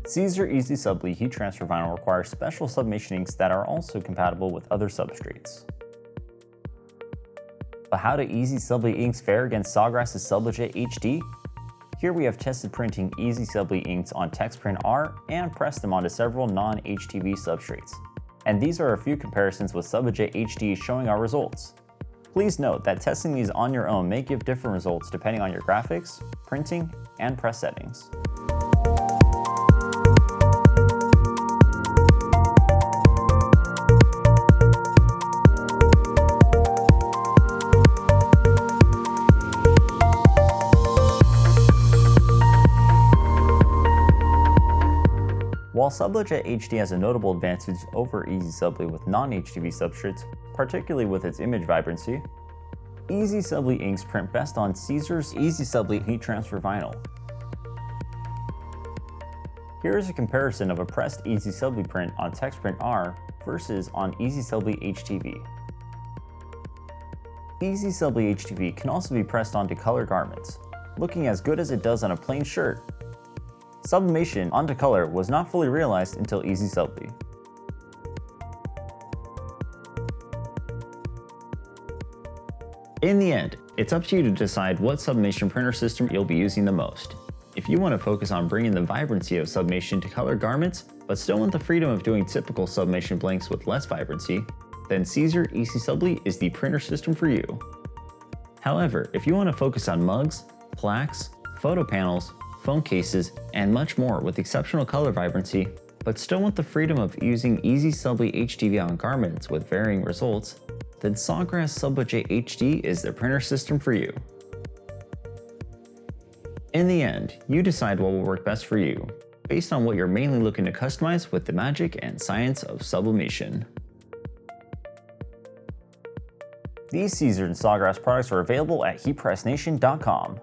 Siser EasySubli heat transfer vinyl requires special sublimation inks that are also compatible with other substrates. But how do EasySubli inks fare against Sawgrass's Sublijet-HD? Here we have tested printing EasySubli inks on TextPrint R and pressed them onto several non-HTV substrates. And these are a few comparisons with Sublijet-HD showing our results. Please note that testing these on your own may give different results depending on your graphics, printing, and press settings. While Sublijet-HD has a notable advantage over EasySubli with non-HTV substrates, particularly with its image vibrancy, EasySubli inks print best on Siser's EasySubli heat transfer vinyl. Here is a comparison of a pressed EasySubli print on TextPrint R versus on EasySubli HTV. EasySubli HTV can also be pressed onto color garments, looking as good as it does on a plain shirt. Sublimation onto color was not fully realized until EasySubli. In the end, it's up to you to decide what sublimation printer system you'll be using the most. If you want to focus on bringing the vibrancy of sublimation to color garments, but still want the freedom of doing typical sublimation blanks with less vibrancy, then Siser EasySubli is the printer system for you. However, if you want to focus on mugs, plaques, photo panels, phone cases, and much more with exceptional color vibrancy, but still want the freedom of using EasySubli HTV on garments with varying results, then Sawgrass Sublijet-HD is the printer system for you. In the end, you decide what will work best for you, based on what you're mainly looking to customize with the magic and science of sublimation. These Siser and Sawgrass products are available at heatpressnation.com.